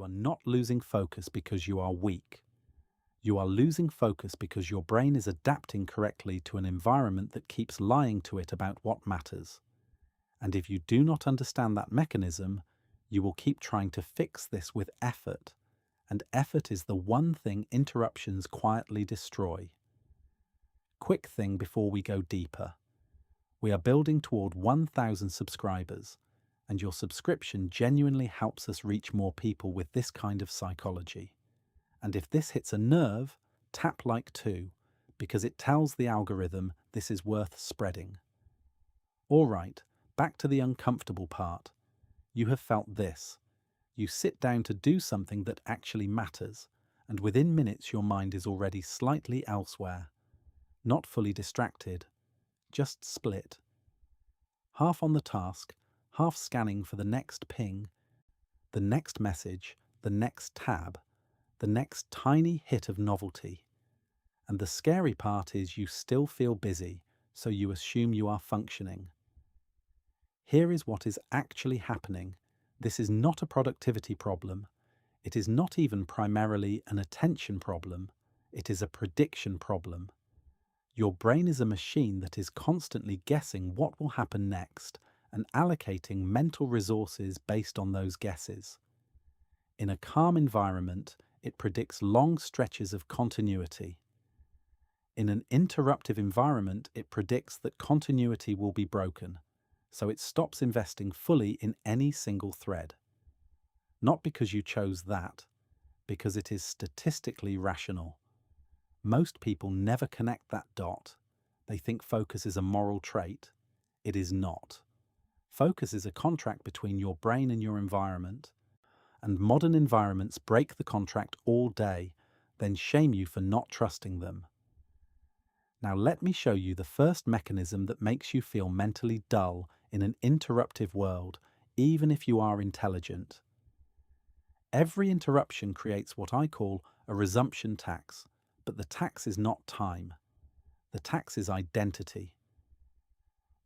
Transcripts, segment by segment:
You are not losing focus because you are weak. You are losing focus because your brain is adapting correctly to an environment that keeps lying to it about what matters. And if you do not understand that mechanism, you will keep trying to fix this with effort. And effort is the one thing interruptions quietly destroy. Quick thing before we go deeper. We are building toward 1,000 subscribers, and your subscription genuinely helps us reach more people with this kind of psychology. And if this hits a nerve, tap like too, because it tells the algorithm this is worth spreading. All right, back to the uncomfortable part. You have felt this. You sit down to do something that actually matters, and within minutes your mind is already slightly elsewhere. Not fully distracted, just split. Half on the task, half scanning for the next ping, the next message, the next tab, the next tiny hit of novelty. And the scary part is you still feel busy, so you assume you are functioning. Here is what is actually happening. This is not a productivity problem. It is not even primarily an attention problem. It is a prediction problem. Your brain is a machine that is constantly guessing what will happen next and allocating mental resources based on those guesses. In a calm environment, it predicts long stretches of continuity. In an interruptive environment, it predicts that continuity will be broken, so it stops investing fully in any single thread. Not because you chose that, because it is statistically rational. Most people never connect that dot. They think focus is a moral trait. It is not. Focus is a contract between your brain and your environment. And modern environments break the contract all day, then shame you for not trusting them. Now let me show you the first mechanism that makes you feel mentally dull in an interruptive world, even if you are intelligent. Every interruption creates what I call a resumption tax, but the tax is not time. The tax is identity.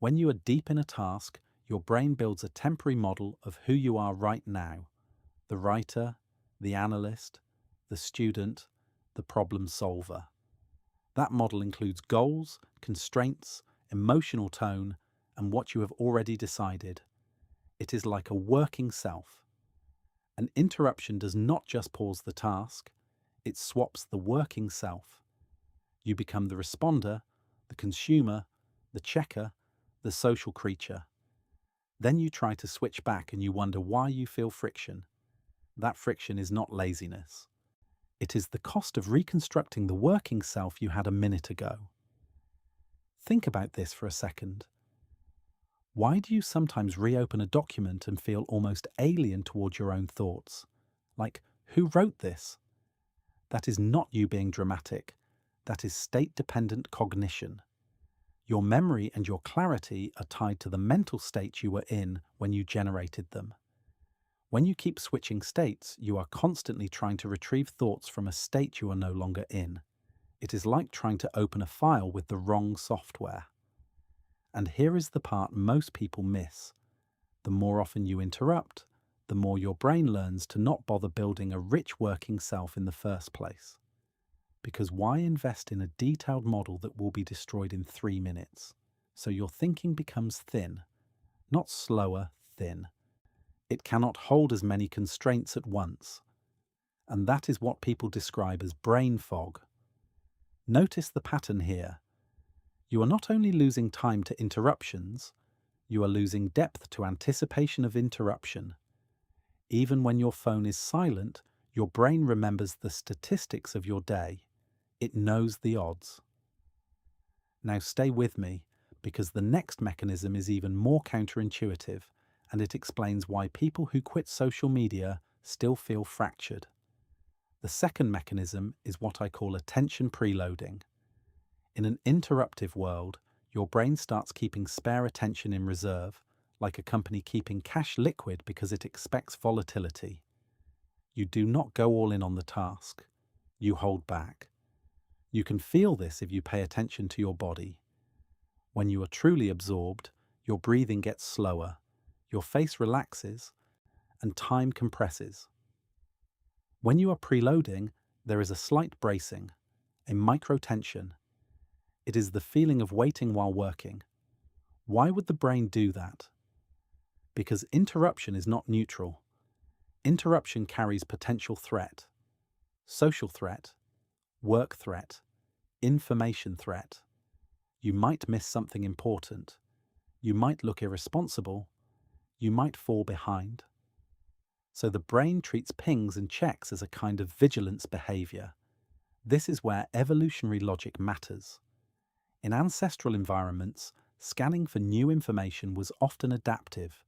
When you are deep in a task, your brain builds a temporary model of who you are right now. The writer, the analyst, the student, the problem solver. That model includes goals, constraints, emotional tone, and what you have already decided. It is like a working self. An interruption does not just pause the task, it swaps the working self. You become the responder, the consumer, the checker, the social creature. Then you try to switch back and you wonder why you feel friction. That friction is not laziness. It is the cost of reconstructing the working self you had a minute ago. Think about this for a second. Why do you sometimes reopen a document and feel almost alien towards your own thoughts? Like, who wrote this? That is not you being dramatic. That is state-dependent cognition. Your memory and your clarity are tied to the mental state you were in when you generated them. When you keep switching states, you are constantly trying to retrieve thoughts from a state you are no longer in. It is like trying to open a file with the wrong software. And here is the part most people miss. The more often you interrupt, the more your brain learns to not bother building a rich working self in the first place. Because why invest in a detailed model that will be destroyed in 3 minutes? So your thinking becomes thin, not slower, thin. It cannot hold as many constraints at once. And that is what people describe as brain fog. Notice the pattern here. You are not only losing time to interruptions, you are losing depth to anticipation of interruption. Even when your phone is silent, your brain remembers the statistics of your day. It knows the odds. Now stay with me, because the next mechanism is even more counterintuitive, and it explains why people who quit social media still feel fractured. The second mechanism is what I call attention preloading. In an interruptive world, your brain starts keeping spare attention in reserve, like a company keeping cash liquid because it expects volatility. You do not go all in on the task. You hold back. You can feel this if you pay attention to your body. When you are truly absorbed, your breathing gets slower, your face relaxes, and time compresses. When you are preloading, there is a slight bracing, a micro-tension. It is the feeling of waiting while working. Why would the brain do that? Because interruption is not neutral. Interruption carries potential threat, social threat, work threat, information threat. You might miss something important. You might look irresponsible. You might fall behind. So the brain treats pings and checks as a kind of vigilance behavior. This is where evolutionary logic matters. In ancestral environments, scanning for new information was often adaptive.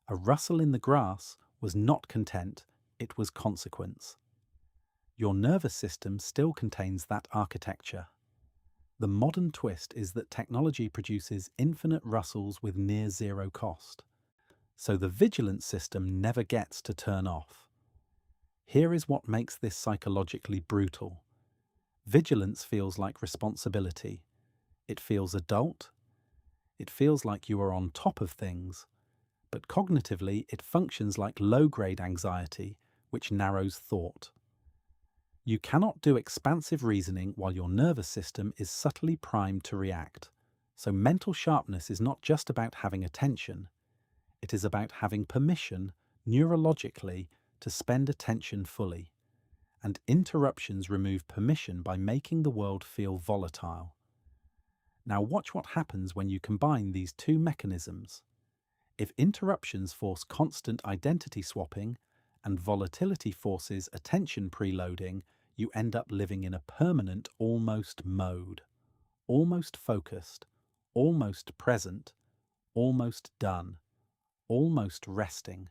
A rustle in the grass was not content, it was consequence. Your nervous system still contains that architecture. The modern twist is that technology produces infinite rustles with near zero cost. So the vigilance system never gets to turn off. Here is what makes this psychologically brutal. Vigilance feels like responsibility. It feels adult. It feels like you are on top of things. But cognitively, it functions like low-grade anxiety, which narrows thought. You cannot do expansive reasoning while your nervous system is subtly primed to react. So mental sharpness is not just about having attention. It is about having permission, neurologically, to spend attention fully. And interruptions remove permission by making the world feel volatile. Now watch what happens when you combine these two mechanisms. If interruptions force constant identity swapping and volatility forces attention preloading, you end up living in a permanent almost mode. Almost focused, almost present, almost done, almost resting.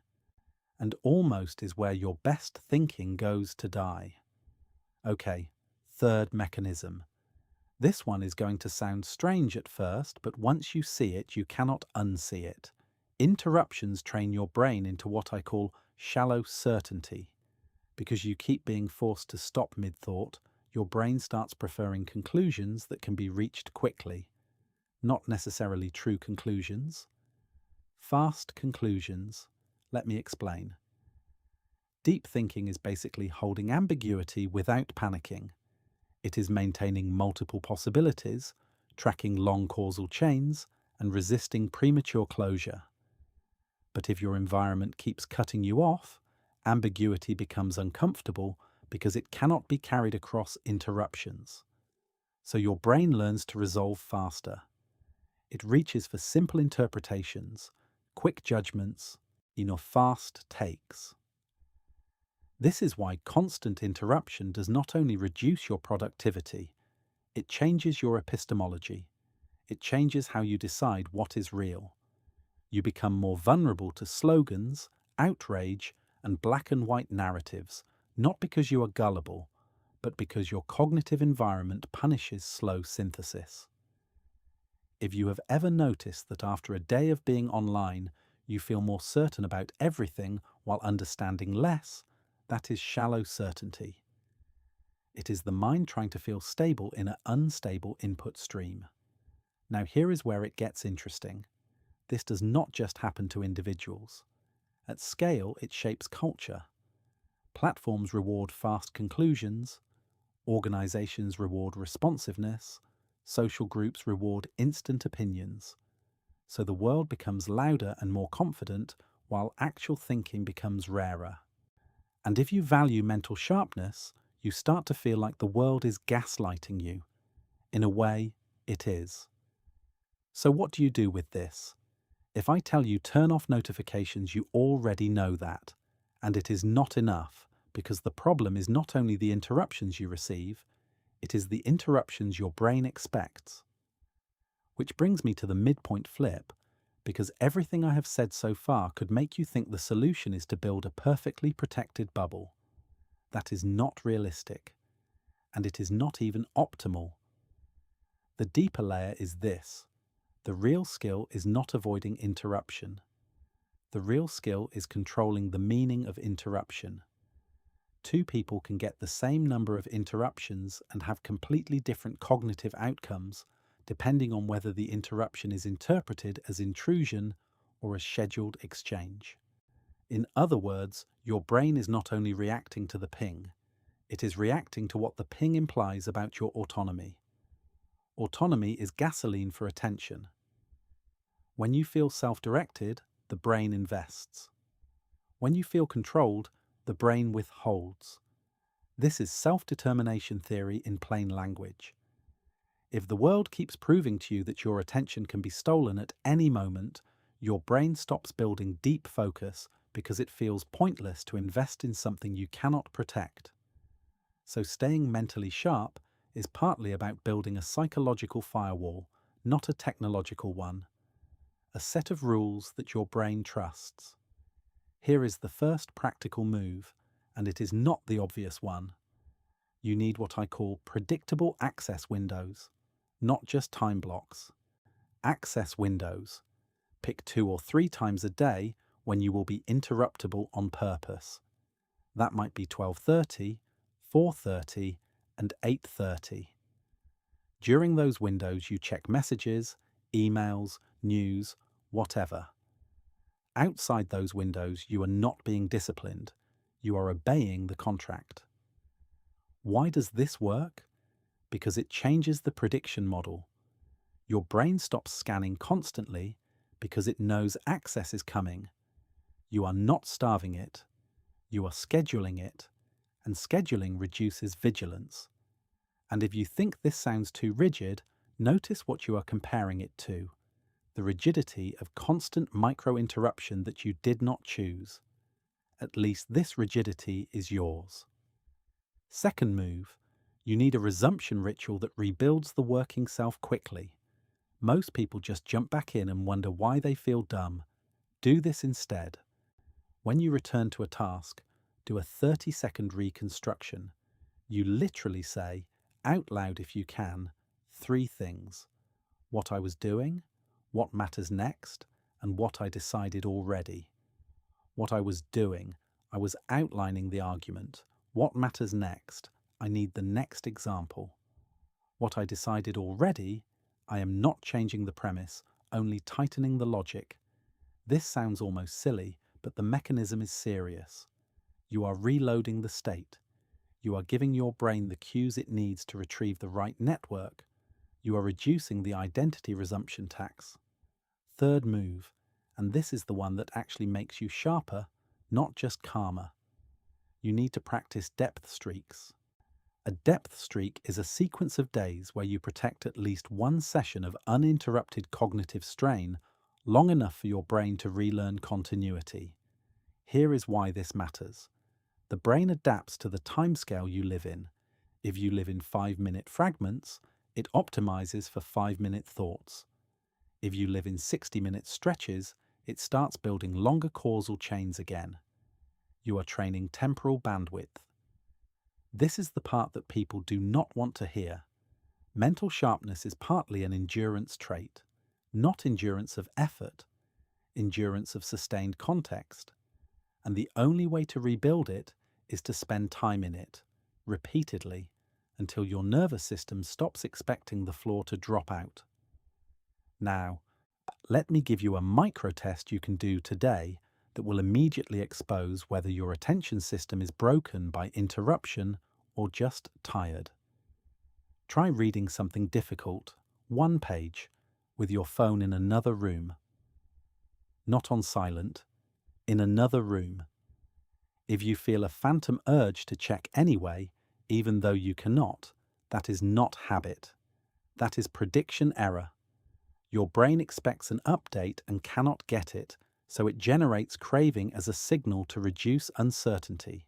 And almost is where your best thinking goes to die. Okay, third mechanism. This one is going to sound strange at first, but once you see it, you cannot unsee it. Interruptions train your brain into what I call shallow certainty. Because you keep being forced to stop mid-thought, your brain starts preferring conclusions that can be reached quickly. Not necessarily true conclusions. Fast conclusions. Let me explain. Deep thinking is basically holding ambiguity without panicking. It is maintaining multiple possibilities, tracking long causal chains, and resisting premature closure. But if your environment keeps cutting you off, ambiguity becomes uncomfortable because it cannot be carried across interruptions. So your brain learns to resolve faster. It reaches for simple interpretations, quick judgments, fast takes. This is why constant interruption does not only reduce your productivity, it changes your epistemology. It changes how you decide what is real. You become more vulnerable to slogans, outrage, and black and white narratives, not because you are gullible, but because your cognitive environment punishes slow synthesis. If you have ever noticed that after a day of being online, you feel more certain about everything while understanding less, that is shallow certainty. It is the mind trying to feel stable in an unstable input stream. Now here is where it gets interesting. This does not just happen to individuals. At scale, it shapes culture. Platforms reward fast conclusions, organizations reward responsiveness, social groups reward instant opinions. So the world becomes louder and more confident, while actual thinking becomes rarer. And if you value mental sharpness, you start to feel like the world is gaslighting you. In a way, it is. So what do you do with this? If I tell you turn off notifications, you already know that. And it is not enough, because the problem is not only the interruptions you receive, it is the interruptions your brain expects. Which brings me to the midpoint flip, because everything I have said so far could make you think the solution is to build a perfectly protected bubble. That is not realistic, and it is not even optimal. The deeper layer is this. The real skill is not avoiding interruption. The real skill is controlling the meaning of interruption. Two people can get the same number of interruptions and have completely different cognitive outcomes, depending on whether the interruption is interpreted as intrusion or a scheduled exchange. In other words, your brain is not only reacting to the ping, it is reacting to what the ping implies about your autonomy. Autonomy is gasoline for attention. When you feel self-directed, the brain invests. When you feel controlled, the brain withholds. This is self-determination theory in plain language. If the world keeps proving to you that your attention can be stolen at any moment, your brain stops building deep focus because it feels pointless to invest in something you cannot protect. So staying mentally sharp is partly about building a psychological firewall, not a technological one. A set of rules that your brain trusts. Here is the first practical move, and it is not the obvious one. You need what I call predictable access windows, not just time blocks. Access windows. Pick 2 or 3 times a day when you will be interruptible on purpose. That might be 12:30, 4:30, and 8:30. During those windows, you check messages, emails, news, whatever. Outside those windows, you are not being disciplined. You are obeying the contract. Why does this work? Because it changes the prediction model. Your brain stops scanning constantly because it knows access is coming. You are not starving it. You are scheduling it, and scheduling reduces vigilance. And if you think this sounds too rigid, notice what you are comparing it to. The rigidity of constant micro-interruption that you did not choose. At least this rigidity is yours. Second move, you need a resumption ritual that rebuilds the working self quickly. Most people just jump back in and wonder why they feel dumb. Do this instead. When you return to a task, do a 30-second reconstruction. You literally say, out loud if you can, 3 things. What I was doing, what matters next, and what I decided already. What I was doing, I was outlining the argument. What matters next? I need the next example. What I decided already, I am not changing the premise, only tightening the logic. This sounds almost silly, but the mechanism is serious. You are reloading the state. You are giving your brain the cues it needs to retrieve the right network. You are reducing the identity resumption tax. Third move, and this is the one that actually makes you sharper, not just calmer. You need to practice depth streaks. A depth streak is a sequence of days where you protect at least one session of uninterrupted cognitive strain long enough for your brain to relearn continuity. Here is why this matters. The brain adapts to the timescale you live in. If you live in 5-minute fragments, it optimizes for 5-minute thoughts. If you live in 60-minute stretches, it starts building longer causal chains again. You are training temporal bandwidth. This is the part that people do not want to hear. Mental sharpness is partly an endurance trait, not endurance of effort, endurance of sustained context. And the only way to rebuild it is to spend time in it, repeatedly, until your nervous system stops expecting the floor to drop out. Now, let me give you a micro test you can do today that will immediately expose whether your attention system is broken by interruption or just tired. Try reading something difficult, 1 page, with your phone in another room. Not on silent, in another room. If you feel a phantom urge to check anyway, even though you cannot, that is not habit. That is prediction error. Your brain expects an update and cannot get it, so it generates craving as a signal to reduce uncertainty.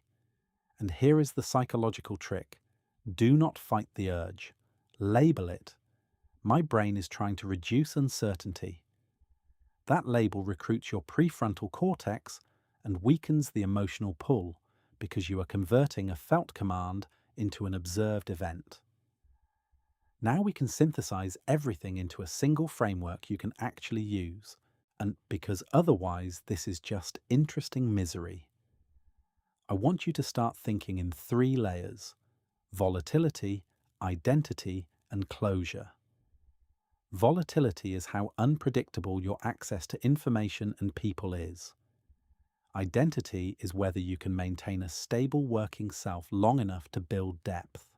And here is the psychological trick. Do not fight the urge. Label it. My brain is trying to reduce uncertainty. That label recruits your prefrontal cortex and weakens the emotional pull because you are converting a felt command into an observed event. Now we can synthesize everything into a single framework you can actually use, and because otherwise this is just interesting misery. I want you to start thinking in 3 layers: volatility, identity, and closure. Volatility is how unpredictable your access to information and people is. Identity is whether you can maintain a stable working self long enough to build depth.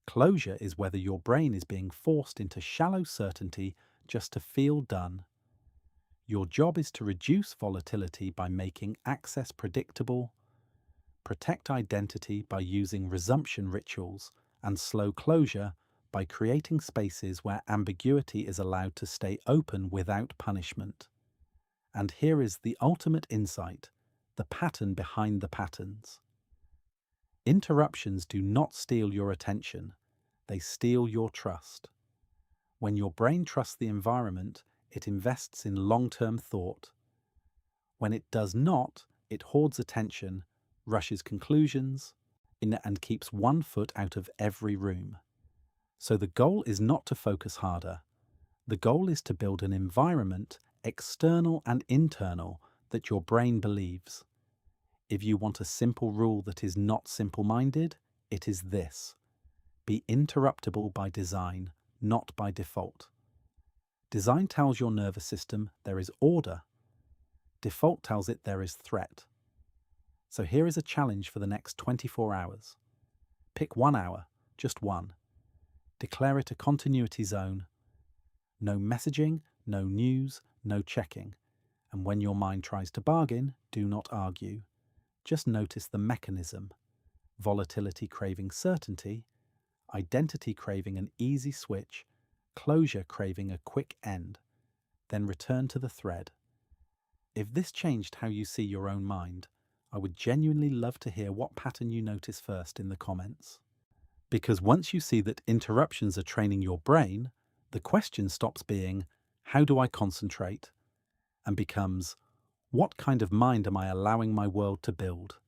Closure is whether your brain is being forced into shallow certainty just to feel done. Your job is to reduce volatility by making access predictable, protect identity by using resumption rituals, and slow closure by creating spaces where ambiguity is allowed to stay open without punishment. And here is the ultimate insight, the pattern behind the patterns. Interruptions do not steal your attention, they steal your trust. When your brain trusts the environment, it invests in long-term thought. When it does not, it hoards attention, rushes conclusions, and keeps one foot out of every room. So the goal is not to focus harder. The goal is to build an environment, external and internal, that your brain believes. If you want a simple rule that is not simple-minded, it is this: be interruptible by design, not by default. Design tells your nervous system there is order. Default tells it there is threat. So here is a challenge for the next 24 hours. Pick 1 hour, just one. Declare it a continuity zone. No messaging, no news, no checking. And when your mind tries to bargain, do not argue. Just notice the mechanism. Volatility craving certainty, identity craving an easy switch, closure craving a quick end. Then return to the thread. If this changed how you see your own mind, I would genuinely love to hear what pattern you notice first in the comments. Because once you see that interruptions are training your brain, the question stops being, how do I concentrate? And becomes, what kind of mind am I allowing my world to build?